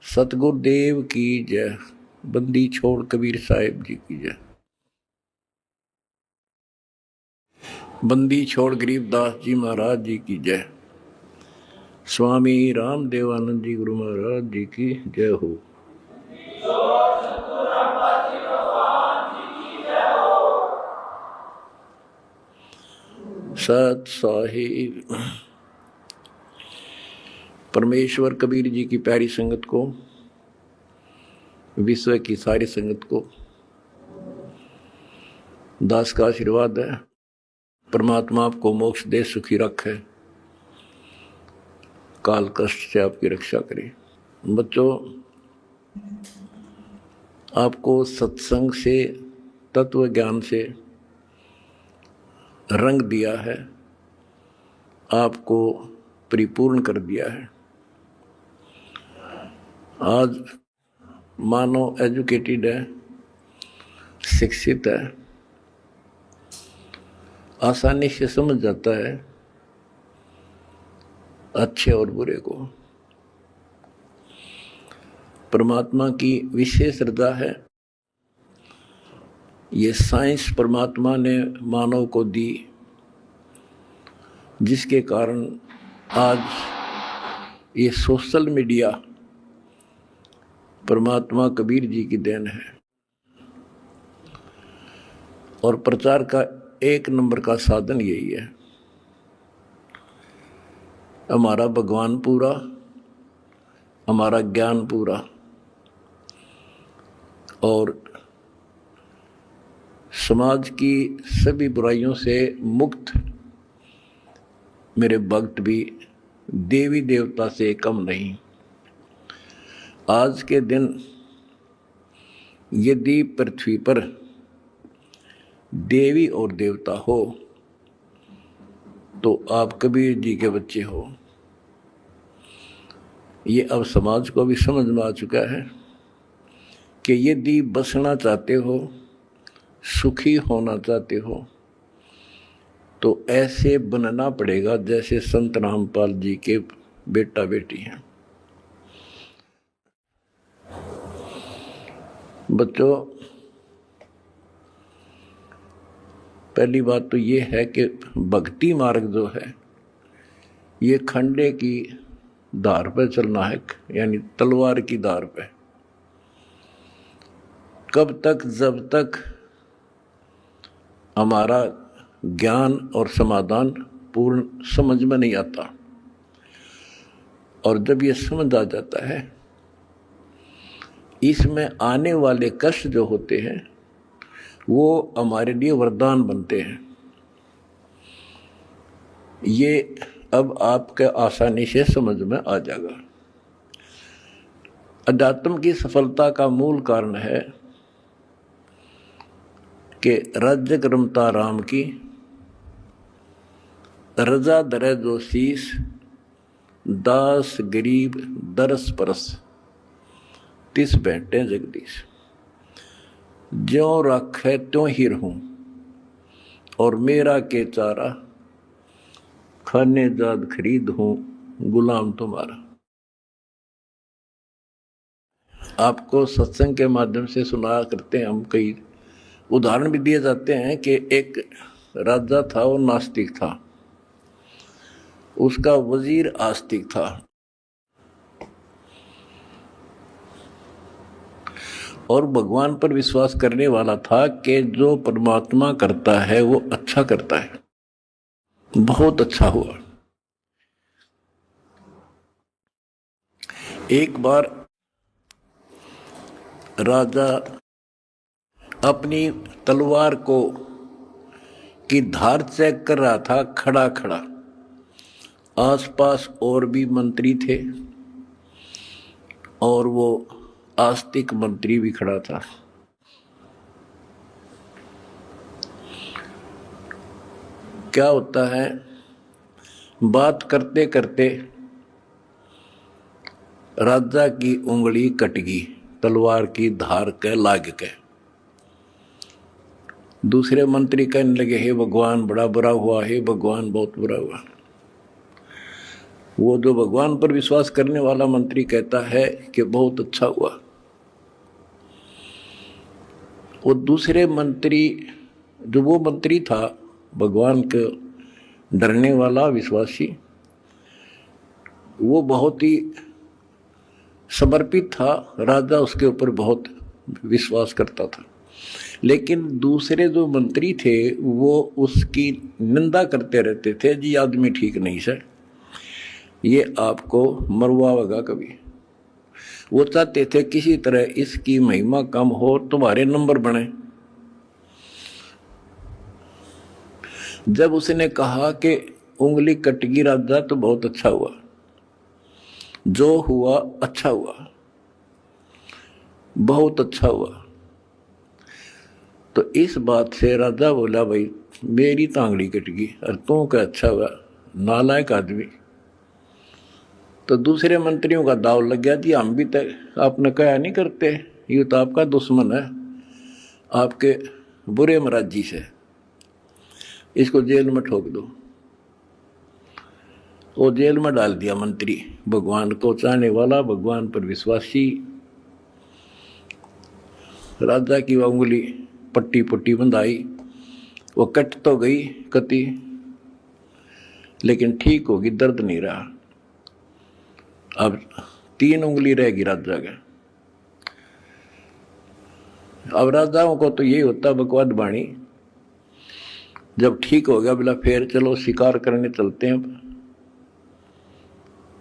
सतगुरुदेव की जय। बंदी छोड़ कबीर साहिब जी की जय। बंदी छोड़ गरीबदास जी महाराज जी की जय। स्वामी रामदेवानंद जी गुरु महाराज जी की जय हो। सत साहिब परमेश्वर कबीर जी की प्यारी संगत को, विश्व की सारी संगत को दास का आशीर्वाद है। परमात्मा आपको मोक्ष दे, सुखी रखे, काल कष्ट से आपकी रक्षा करे। बच्चों, आपको सत्संग से, तत्व ज्ञान से रंग दिया है, आपको परिपूर्ण कर दिया है। आज मानव एजुकेटेड है, शिक्षित है, आसानी से समझ जाता है अच्छे और बुरे को। परमात्मा की विशेष श्रद्धा है। ये साइंस परमात्मा ने मानव को दी, जिसके कारण आज ये सोशल मीडिया परमात्मा कबीर जी की देन है और प्रचार का एक नंबर का साधन यही है। हमारा भगवान पूरा, हमारा ज्ञान पूरा और समाज की सभी बुराइयों से मुक्त मेरे भक्त भी देवी देवता से कम नहीं। आज के दिन यदि पृथ्वी पर देवी और देवता हो तो आप कबीर जी के बच्चे हो। ये अब समाज को भी समझ में आ चुका है कि यदि बसना चाहते हो, सुखी होना चाहते हो, तो ऐसे बनना पड़ेगा जैसे संत रामपाल जी के बेटा बेटी हैं। बच्चों, पहली बात तो ये है कि भक्ति मार्ग जो है ये खंडे की धार पर चलना है, यानी तलवार की धार पे। कब तक? जब तक हमारा ज्ञान और समाधान पूर्ण समझ में नहीं आता। और जब ये समझ आ जाता है, इसमें आने वाले कष्ट जो होते हैं वो हमारे लिए वरदान बनते हैं। ये अब आपके आसानी से समझ में आ जाएगा। अध्यात्म की सफलता का मूल कारण है कि राज्य रमता राम की, रजा दरे जो शीस, दास गरीब दरस परस, तिस बैठे जगदीश। ज्यों रखे त्यों ही रहूं और मेरा के चारा, खाने जाद खरीद हूं गुलाम तुम्हारा। आपको सत्संग के माध्यम से सुना करते हैं हम, कई उदाहरण भी दिए जाते हैं कि एक राजा था, वो नास्तिक था, उसका वजीर आस्तिक था। और भगवान पर विश्वास करने वाला था कि जो परमात्मा करता है वो अच्छा करता है। बहुत अच्छा हुआ। एक बार राजा अपनी तलवार को की धार चेक कर रहा था, खड़ा खड़ा। आसपास और भी मंत्री थे और वो आस्तिक मंत्री भी खड़ा था। क्या होता है, बात करते करते राजा की उंगली कट गई, तलवार की धार के लाग के। दूसरे मंत्री कहने लगे, हे भगवान बड़ा बुरा हुआ, हे भगवान बहुत बुरा हुआ। वो जो भगवान पर विश्वास करने वाला मंत्री कहता है कि बहुत अच्छा हुआ, वो दूसरे मंत्री, जो वो मंत्री था भगवान के डरने वाला विश्वासी, वो बहुत ही समर्पित था, राजा उसके ऊपर बहुत विश्वास करता था। लेकिन दूसरे जो मंत्री थे वो उसकी निंदा करते रहते थे, जी आदमी ठीक नहीं सर, ये आपको मरवाएगा कभी। वो चाहते थे किसी तरह इसकी महिमा कम हो, तुम्हारे नंबर बने। जब उसने कहा कि उंगली कटगी राजा तो बहुत अच्छा हुआ, जो हुआ अच्छा हुआ, बहुत अच्छा हुआ। तो इस बात से राजा बोला, भाई मेरी तांगड़ी कट गई और तू क्या अच्छा हुआ, नालायक आदमी। तो दूसरे मंत्रियों का दाव लग गया, जी हम भी तक आपने कहा नहीं करते, ये तो आपका दुश्मन है, आपके बुरे मराजी से, इसको जेल में ठोक दो। वो जेल में डाल दिया मंत्री, भगवान को चाहने वाला, भगवान पर विश्वासी। राजा की वह उंगली पट्टी पट्टी बंधाई, वो कट तो गई कति, लेकिन ठीक होगी, दर्द नहीं रहा। अब 3 उंगली रहेगी राजा का। अब राजाओं को तो यही होता बकवाद बाणी, जब ठीक हो गया बोला फिर चलो शिकार करने चलते हैं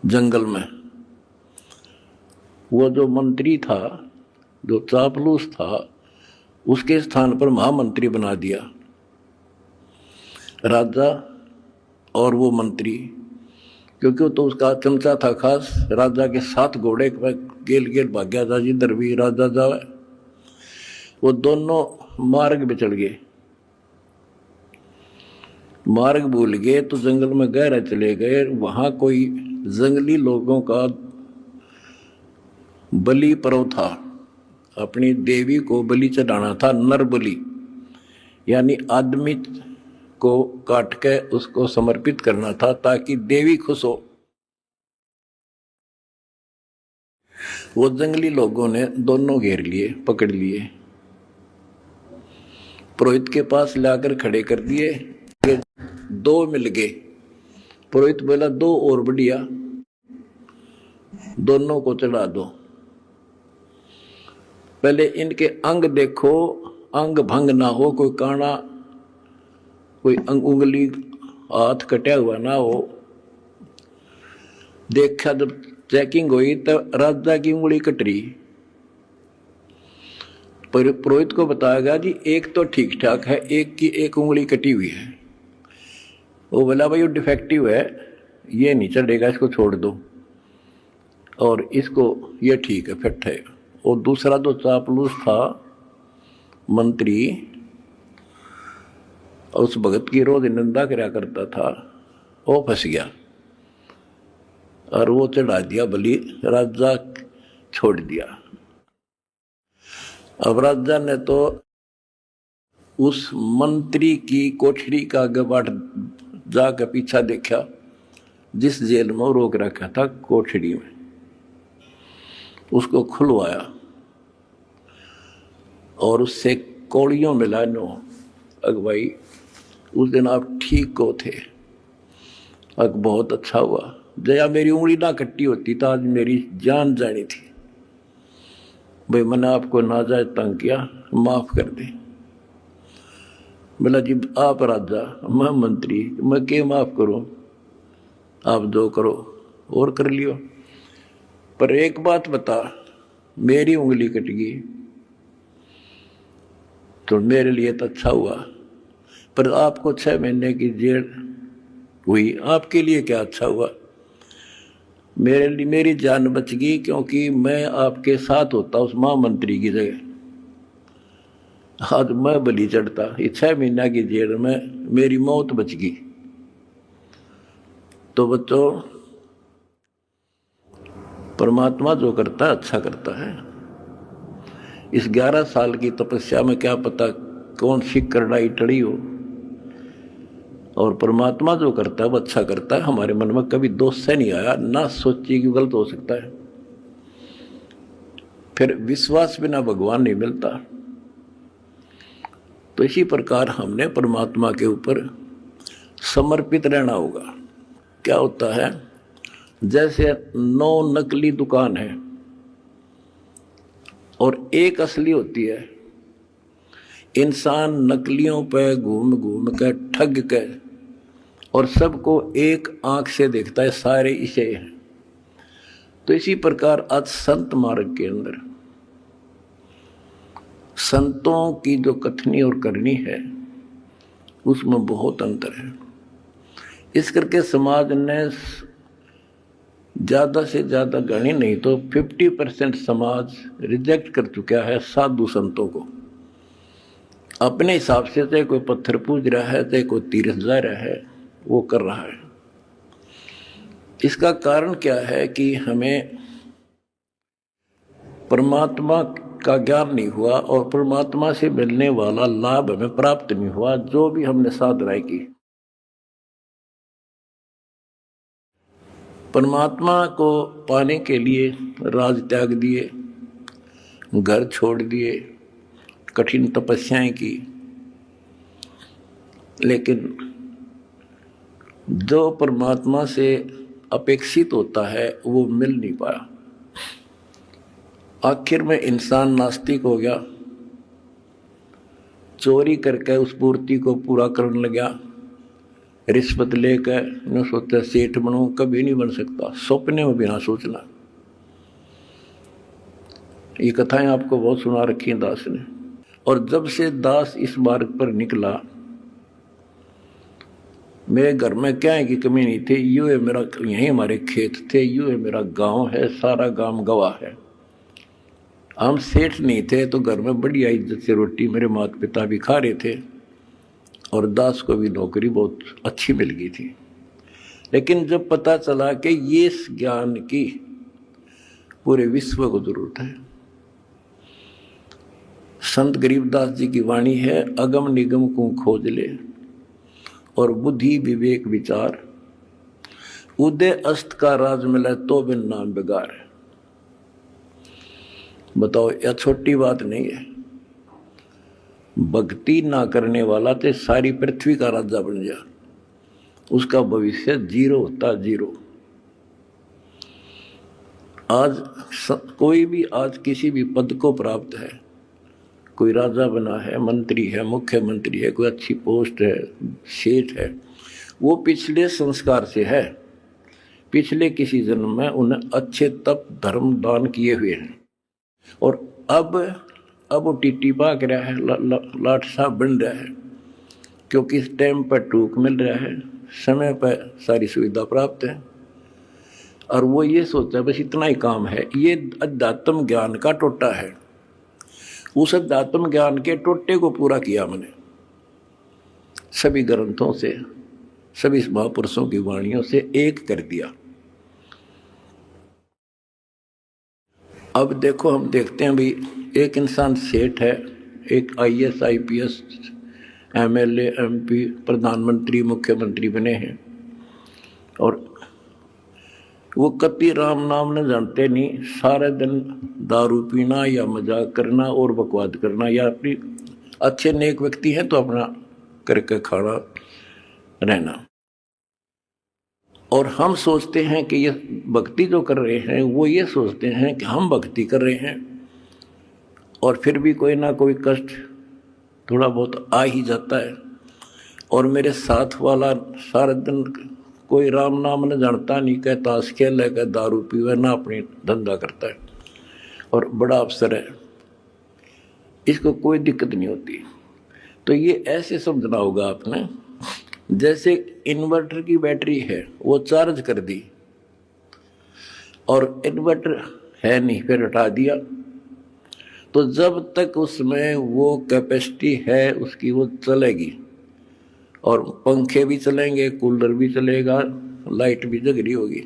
जंगल में। वो जो मंत्री था, जो चापलूस था, उसके स्थान पर महामंत्री बना दिया राजा और वो मंत्री, क्योंकि वो तो उसका चमचा था खास। राजा के 7 घोड़े गेल गेल भाग्या था, जिधर भी राजा जावे। वो दोनों मार्ग पे चढ़ गए, मार्ग भूल गए तो जंगल में गहरा चले गए। वहां कोई जंगली लोगों का बलि पर्व था, अपनी देवी को बलि चढ़ाना था, नर बलि, यानी आदमी को काट के उसको समर्पित करना था ताकि देवी खुश हो। वो जंगली लोगों ने दोनों घेर लिए, पकड़ लिए, पुरोहित के पास लाकर खड़े कर दिए। 2 मिल गए। पुरोहित बोला 2 और बढ़िया, दोनों को चढ़ा दो। पहले इनके अंग देखो, अंग भंग ना हो, कोई काना, कोई उंगली हाथ कटा हुआ ना हो। देखा जब चेकिंग हुई तो राजा की उंगली कट रही। पुरोहित को बताया गया जी एक तो ठीक ठाक है, एक की एक उंगली कटी हुई है। वो बोला भाई वो डिफेक्टिव है, ये नहीं चढ़ेगा, इसको छोड़ दो, और इसको ये ठीक है, फिट है। और दूसरा जो चापलूस था मंत्री, उस भगत की रोज निंदा कराया करता था, वो फंस गया और वो चढ़ा दिया बलि, राजा छोड़ दिया। अब राजा ने तो उस मंत्री की कोठरी का गबाट जाकर पीछा देखा, जिस जेल में रोक रखा था कोठरी में, उसको खुलवाया और उससे कौड़ियों मिला नो, अग भाई उस दिन आप ठीक को थे, अग बहुत अच्छा हुआ, जया मेरी उंगली ना कट्टी होती तो आज मेरी जान जानी थी। भाई मैंने आपको नाजायज तंग किया, माफ कर दे। बोला जी आप राजा, मैं मंत्री, मैं क्या माफ करूं, आप जो करो और कर लियो, पर एक बात बता, मेरी उंगली कट गई तो मेरे लिए तो अच्छा हुआ, पर आपको 6 महीने की जेल हुई, आपके लिए क्या अच्छा हुआ? मेरे लिए मेरी जान बच गई, क्योंकि मैं आपके साथ होता उस महामंत्री की जगह, आज मैं बलि चढ़ता। ये 6 महीना की जेल में मेरी मौत बच गई। तो बच्चों, परमात्मा जो करता है अच्छा करता है। इस 11 साल की तपस्या में क्या पता कौन सी करड़ाई टड़ी हो, और परमात्मा जो करता है वो अच्छा करता है। हमारे मन में कभी दोष से नहीं आया, ना सोचिए कि गलत हो सकता है। फिर विश्वास बिना भगवान नहीं मिलता। तो इसी प्रकार हमने परमात्मा के ऊपर समर्पित रहना होगा। क्या होता है, जैसे 9 नकली दुकान है और एक असली होती है। इंसान नकलियों पे घूम घूम कर ठग कर और सबको एक आंख से देखता है, सारे इसे हैं। तो इसी प्रकार आज संत मार्ग के अंदर संतों की जो कथनी और करनी है उसमें बहुत अंतर है। इस करके समाज ने ज्यादा से ज्यादा गणी नहीं तो 50% समाज रिजेक्ट कर चुका है साधु संतों को। अपने हिसाब से चाहे कोई पत्थर पूज रहा है, चाहे कोई तीर्थ जा रहा है, वो कर रहा है। इसका कारण क्या है कि हमें परमात्मा का ज्ञान नहीं हुआ और परमात्मा से मिलने वाला लाभ हमें प्राप्त नहीं हुआ, जो भी हमने साधनाएं की। परमात्मा को पाने के लिए राज त्याग दिए, घर छोड़ दिए, कठिन तपस्याएं की, लेकिन जो परमात्मा से अपेक्षित होता है वो मिल नहीं पाया। आखिर में इंसान नास्तिक हो गया, चोरी करके उस पूर्ति को पूरा करने लगा, रिश्वत लेकर न सोचा सेठ बनूं, कभी नहीं बन सकता, सपने में भी ना सोचना। ये कथाएं आपको बहुत सुना रखी हैं दास ने। और जब से दास इस मार्ग पर निकला, मेरे घर में क्या है कि कमी नहीं थी। यूं है मेरा, यहीं हमारे खेत थे, यूं है मेरा गांव है, सारा गांव गवाह है। हम सेठ नहीं थे तो घर में बढ़िया इज्जत से रोटी मेरे माता पिता भी खा रहे थे और दास को भी नौकरी बहुत अच्छी मिल गई थी। लेकिन जब पता चला कि ये ज्ञान की पूरे विश्व को जरूरत है, संत गरीबदास जी की वाणी है, अगम निगम को खोज ले और बुद्धि विवेक विचार, उदय अस्त का राज मिले तो बिन नाम बेगार है। बताओ, यह छोटी बात नहीं है। भक्ति ना करने वाला तो सारी पृथ्वी का राजा बन जा, उसका भविष्य जीरो होता, जीरो। आज कोई भी आज किसी भी पद को प्राप्त है, कोई राजा बना है, मंत्री है, मुख्यमंत्री है, कोई अच्छी पोस्ट है, सेठ है, वो पिछले संस्कार से है, पिछले किसी जन्म में उन्हें अच्छे तप धर्म दान किए हुए हैं। और अब वो टीटी भाग रहा है, लाट साहब बन रहा है, क्योंकि इस टाइम पर टूक मिल रहा है, समय पर सारी सुविधा प्राप्त है, और वो ये सोचता है बस इतना ही काम है। ये अध्यात्म ज्ञान का टोटा है। उस अध्यात्म ज्ञान के टोटे को पूरा किया मैंने सभी ग्रंथों से, सभी महापुरुषों की वाणियों से एक कर दिया। अब देखो, हम देखते हैं भाई, एक इंसान सेठ है, एक IAS IPS MLA MP प्रधानमंत्री मुख्यमंत्री बने हैं, और वो कति राम नाम न जानते नहीं, सारे दिन दारू पीना या मजाक करना और बकवाद करना, या अपनी अच्छे नेक व्यक्ति हैं तो अपना करके खाना रहना। और हम सोचते हैं कि ये भक्ति जो कर रहे हैं, वो ये सोचते हैं कि हम भक्ति कर रहे हैं, और फिर भी कोई ना कोई कष्ट थोड़ा बहुत आ ही जाता है। और मेरे साथ वाला सारा दिन कोई राम नाम न जानता, नहीं कहता ताश खेल है, दारू पीवे, ना अपनी धंधा करता है और बड़ा अफसर है, इसको कोई दिक्कत नहीं होती। तो ये ऐसे समझना होगा आपने, जैसे इन्वर्टर की बैटरी है, वो चार्ज कर दी और इन्वर्टर है नहीं, फिर हटा दिया, तो जब तक उसमें वो कैपेसिटी है उसकी, वो चलेगी, और पंखे भी चलेंगे, कूलर भी चलेगा, लाइट भी जग रही होगी।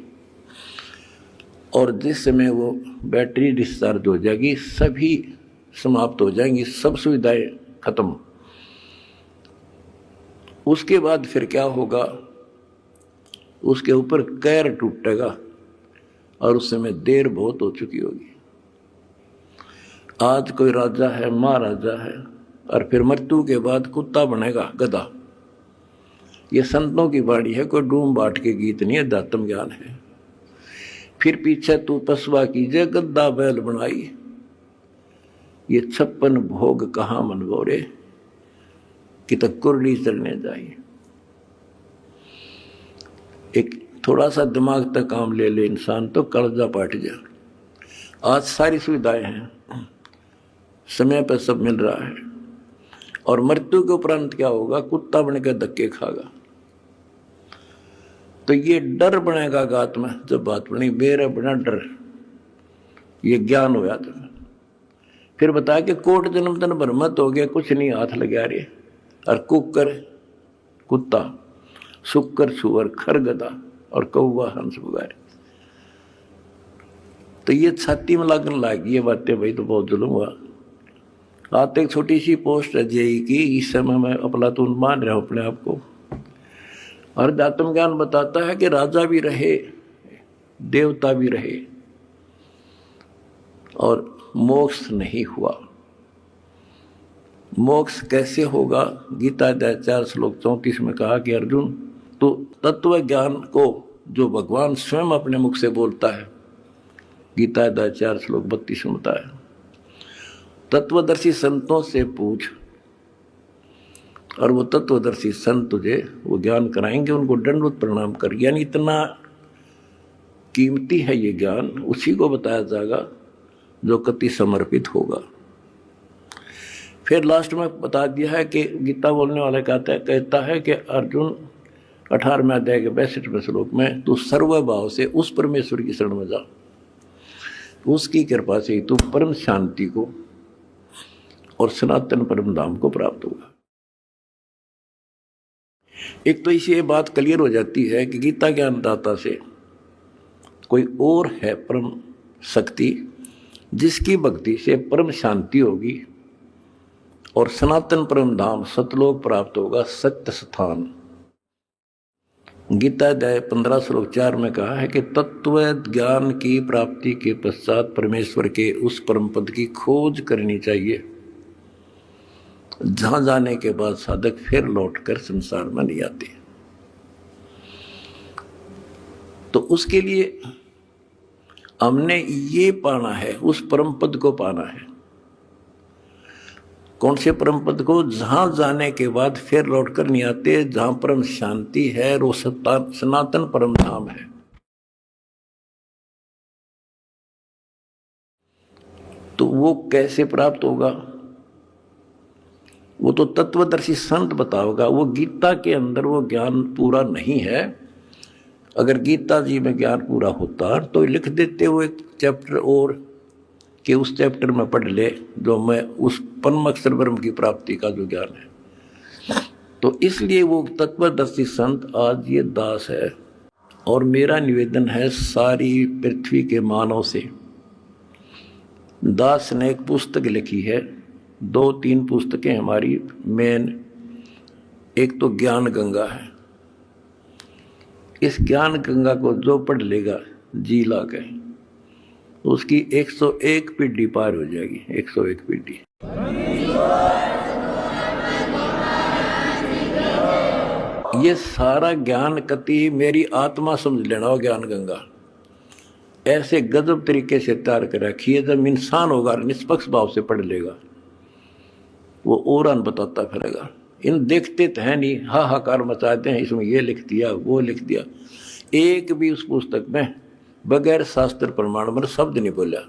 और जिस समय वो बैटरी डिस्चार्ज हो जाएगी, सभी समाप्त हो जाएंगी, सब सुविधाएं खत्म। उसके बाद फिर क्या होगा, उसके ऊपर कैर टूटेगा और उस समय देर बहुत हो चुकी होगी। आज कोई राजा है, महाराजा है, और फिर मृत्यु के बाद कुत्ता बनेगा, गधा। ये संतों की वाणी है, कोई डूम बाट के गीत नहीं है, अध्यात्म ज्ञान है। फिर पीछे तू पसवा कीजिए, गद्दा बैल बनाई, ये 56 भोग कहाँ मनगोरे, कि तक कुरली चलने जाए। एक थोड़ा सा दिमाग तक काम ले ले इंसान तो कर्जा पाट जा। आज सारी सुविधाएं हैं, समय पर सब मिल रहा है, और मृत्यु के उपरांत क्या होगा, कुत्ता बनकर धक्के खागा। तो ये डर बनेगा गात में, जब बात बनी मेरा बना डर, ये ज्ञान होया तो फिर बताया कि कोट जन्म तन भ्रमत हो गया, कुछ नहीं हाथ लगा रे, और कुकर कुत्ता, शुक्र सुअर खर गधा, और कौवा हंस बुगारे। तो ये छाती में लगने लगी ये बातें, भाई तो बहुत जुल्म हुआ। आते एक छोटी सी पोस्ट है जेई की, इस समय मैं अफलातून मान रहा हूं अपने आप को। और अध्यात्म ज्ञान बताता है कि राजा भी रहे, देवता भी रहे, और मोक्ष नहीं हुआ। मोक्ष कैसे होगा, गीता अध्याय 4 श्लोक 34 में कहा कि अर्जुन, तो तत्व ज्ञान को जो भगवान स्वयं अपने मुख से बोलता है, गीता अध्याय 4 श्लोक 32 में बताया, तत्वदर्शी संतों से पूछ, और वो तत्वदर्शी संत तुझे वो ज्ञान कराएंगे, उनको दंडवत प्रणाम कर। यानी इतना कीमती है ये ज्ञान, उसी को बताया जाएगा जो कति समर्पित होगा। फिर लास्ट में बता दिया है कि गीता बोलने वाला कहता है कि अर्जुन 18वें अध्याय के 62वें श्लोक में, तू सर्वभाव से उस परमेश्वर की शरण में जा, उसकी कृपा से ही तू परम शांति को और सनातन परम धाम को प्राप्त होगा। एक तो इसी ये बात क्लियर हो जाती है कि गीता ज्ञानदाता से कोई और है परम शक्ति, जिसकी भक्ति से परम शांति होगी और सनातन परम धाम सतलोक प्राप्त होगा, सत्य स्थान। गीता अध्याय 15 श्लोक 4 में कहा है कि तत्व ज्ञान की प्राप्ति के पश्चात परमेश्वर के उस परम पद की खोज करनी चाहिए, जहां जाने के बाद साधक फिर लौटकर संसार में नहीं आते। तो उसके लिए हमने ये पाना है, उस परम पद को पाना है। कौन से परम पद को, जहां जाने के बाद फिर लौटकर नहीं आते, जहां परम शांति है, वो सनातन परम धाम है। तो वो कैसे प्राप्त होगा, वो तो तत्वदर्शी संत बताओगा। वो गीता के अंदर वो ज्ञान पूरा नहीं है। अगर गीता जी में ज्ञान पूरा होता तो लिख देते वो एक चैप्टर और, कि उस चैप्टर में पढ़ ले जो मैं उस परम अक्षर ब्रह्म की प्राप्ति का जो ज्ञान है। तो इसलिए वो तत्वदर्शी संत आज ये दास है। और मेरा निवेदन है सारी पृथ्वी के मानव से, दास ने एक पुस्तक लिखी है, 2-3 पुस्तकें हमारी मेन, एक तो ज्ञान गंगा है। इस ज्ञान गंगा को जो पढ़ लेगा जी ला के, उसकी 101 पीढ़ी पार हो जाएगी, 101 पीढ़ी। ये सारा ज्ञान कति मेरी आत्मा समझ लेना हो, ज्ञान गंगा ऐसे गजब तरीके से तैयार कर रखी है। जब इंसान होगा निष्पक्ष भाव से पढ़ लेगा, वो और बताता फिरेगा। इन देखते तो है नहीं, हाहाकार मचाते हैं, इसमें ये लिख दिया वो लिख दिया। एक भी उस पुस्तक में बगैर शास्त्र प्रमाण पर शब्द नहीं बोला।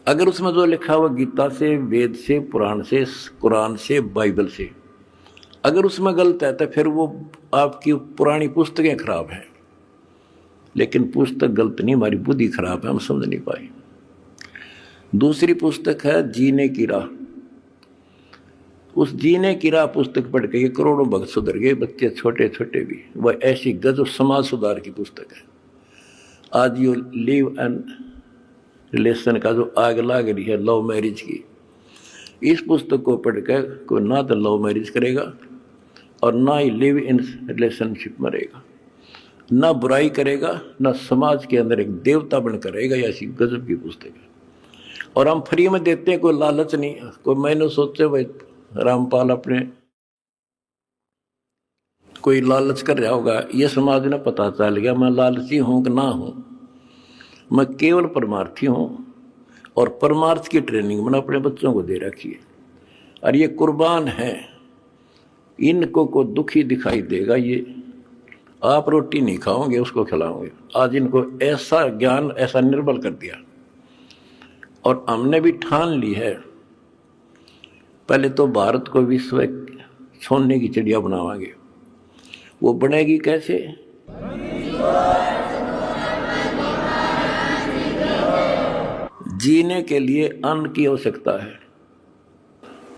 अगर उसमें जो लिखा हुआ गीता से, वेद से, पुराण से, कुरान से, बाइबल से, अगर उसमें गलत है तो फिर वो आपकी पुरानी पुस्तकें खराब हैं। लेकिन पुस्तक गलत नहीं, हमारी बुद्धि खराब है, हम समझ नहीं पाए। दूसरी पुस्तक है जीने की राह। उस जीने की राह पुस्तक पढ़ के करोड़ों भक्त सुधर गए, बच्चे छोटे छोटे भी। वह ऐसी गजब समाज सुधार की पुस्तक है। आज ये लिव एंड रिलेशन का जो आग लाग रही है लव मैरिज की, इस पुस्तक को पढ़कर कोई ना तो लव मैरिज करेगा और ना ही लिव इन रिलेशनशिप में रहेगा, ना बुराई करेगा, ना समाज के अंदर एक देवता बनकर रहेगा। ऐसी गजब की पुस्तक है। और हम फ्री में देते हैं, कोई लालच नहीं। कोई मैंने सोचे भाई रामपाल अपने कोई लालच कर रहा होगा, ये समाज ने पता चल गया मैं लालची हूं कि ना हूं। मैं केवल परमार्थी हूं और परमार्थ की ट्रेनिंग मैंने अपने बच्चों को दे रखी है। और ये कुर्बान है, इनको को दुखी दिखाई देगा, ये आप रोटी नहीं खाओगे उसको खिलाओगे। आज इनको ऐसा ज्ञान ऐसा निर्बल कर दिया। और हमने भी ठान ली है, पहले तो भारत को विश्व सोने की चिड़िया बनावांगे। वो बनेगी कैसे? जीने के लिए अन्न की आवश्यकता है।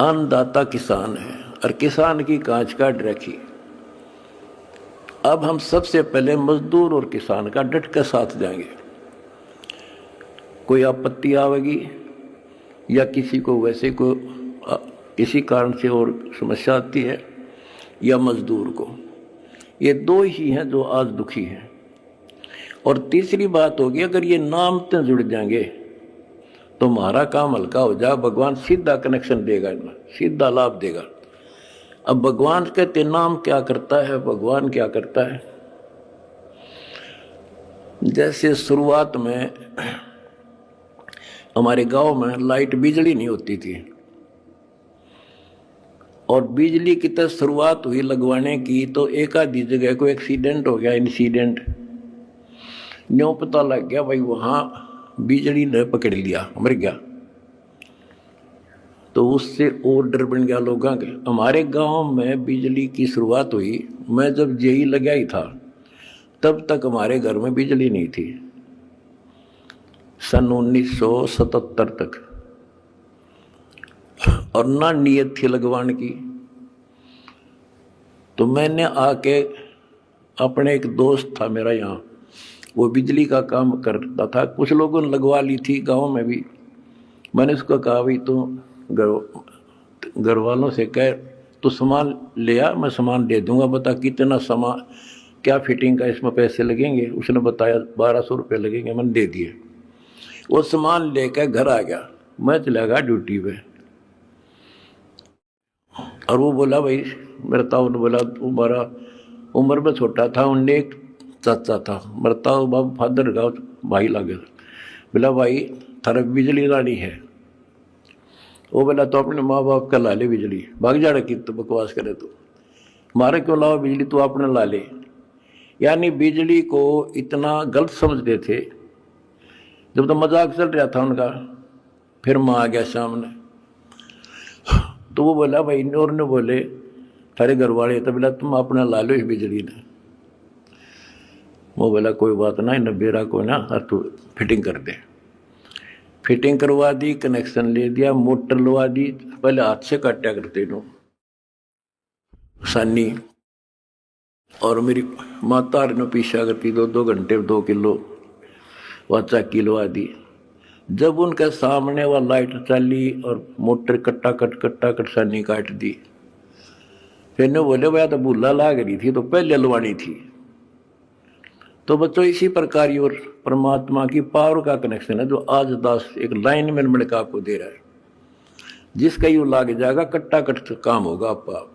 अन्नदाता किसान है और किसान की कांच काट रखी। अब हम सबसे पहले मजदूर और किसान का डट के साथ जाएंगे। कोई आपत्ति आवेगी या किसी को वैसे को किसी कारण से और समस्या आती है, या मजदूर को, ये दो ही हैं जो आज दुखी हैं। और तीसरी बात होगी, अगर ये नाम से जुड़ जाएंगे तो हमारा काम हल्का हो जाए। भगवान सीधा कनेक्शन देगा, सीधा लाभ देगा। अब भगवान कहते नाम क्या करता है, भगवान क्या करता है। जैसे शुरुआत में हमारे गांव में लाइट बिजली नहीं होती थी, और बिजली की तरह शुरुआत हुई लगवाने की, तो एक आधी जगह को एक्सीडेंट हो गया, इंसिडेंट न्यों पता लग गया भाई वहां बिजली ने पकड़ लिया, मर गया। तो उससे और डर बन गया लोगों के। हमारे गांव में बिजली की शुरुआत हुई, मैं जब जेई लगा ही था तब तक हमारे घर में बिजली नहीं थी, सन 1977 तक। और ना नीयत थी लगवाने की। तो मैंने आके, अपने एक दोस्त था मेरा यहाँ, वो बिजली का काम करता था, कुछ लोगों ने लगवा ली थी गांव में भी। मैंने उसको कहा भाई तू घर वालों से कह तो सामान ले आ, मैं सामान दे दूंगा, बता कितना सामान क्या फिटिंग का इसमें पैसे लगेंगे। उसने बताया 1200 रुपये लगेंगे, मैंने दे दिए। वो सामान लेकर घर आ गया, मैं चला गया ड्यूटी पे। और वो बोला भाई मेरा ताऊ ने बोला, तुम्हारा उम्र में छोटा था, उनने एक चाचा था, मेरा ताऊ बाबू फादर का भाई लगे, बोला भाई थारा बिजली लानी है। वो बोला तो अपने माँ बाप का ला ले बिजली, भाग जाड़ा की तो बकवास करे तो मारे क्यों लाओ बिजली, तू अपने ला ले। यानी बिजली को इतना गलत समझते थे। जब तो मजाक चल रहा था उनका, फिर माँ आ गया सामने, तो वो बोला भाई और ने बोले थारे घर वाले, तो बोला तुम अपना ला लो इस बिजली ने। वो बोला कोई बात ना, न बेरा को ना तू फिटिंग कर दे। फिटिंग करवा दी, कनेक्शन ले दिया, मोटर लगा दी। पहले हाथ से काटा करते नो सानी, और मेरी माता ने पीछा करती 2-2 घंटे 2 किलो वाचा किलो दी। जब उनके सामने वह लाइट चली और मोटर कट्टा कट सानी काट दी, फिर ने बोले भाई तो भूला लाग रही थी तो पहले लवानी थी। तो बच्चों इसी प्रकार और परमात्मा की पावर का कनेक्शन है जो आज दास एक लाइन में मिलकर आपको दे रहा है, जिसका यू लाग जाएगा कट्टा कट काम होगा आपका।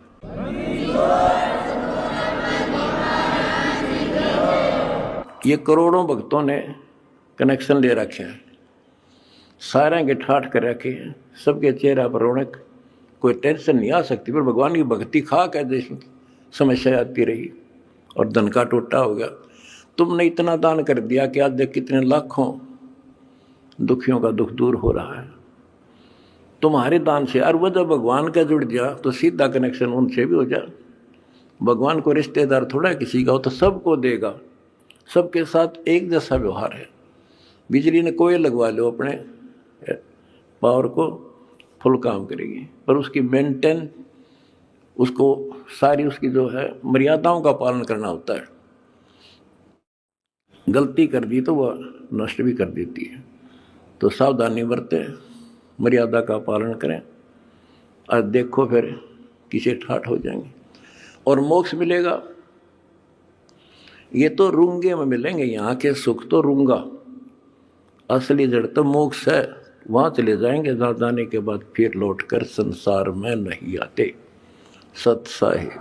ये करोड़ों भक्तों ने कनेक्शन ले रखे हैं, सारे के ठाठ कर रखे हैं, सबके चेहरा पर रौनक, कोई टेंशन नहीं आ सकती। पर भगवान की भक्ति खा कर जैसी समस्या आती रही और धन का टोटा हो गया। तुमने इतना दान कर दिया कि आज देख कितने लाखों दुखियों का दुख दूर हो रहा है तुम्हारे दान से। और वो जब भगवान का जुड़ गया तो सीधा कनेक्शन उनसे भी हो जाए। भगवान को रिश्तेदार थोड़ा किसी का हो, तो सबको देगा, सबके साथ एक जैसा व्यवहार है। बिजली ने कोई लगवा लो अपने पावर को, फुल काम करेगी, पर उसकी मेंटेन, उसको सारी उसकी जो है मर्यादाओं का पालन करना होता है। गलती कर दी तो वह नष्ट भी कर देती है। तो सावधानी बरतें, मर्यादा का पालन करें, और देखो फिर किसी ठाठ हो जाएंगे। और मोक्ष मिलेगा। ये तो रूंगे में मिलेंगे, यहाँ के सुख तो रूंगा, असली जड़ तो मोक्ष है, वहाँ चले जाएंगे जहाँ जाने के बाद फिर लौटकर संसार में नहीं आते। सत साहिब।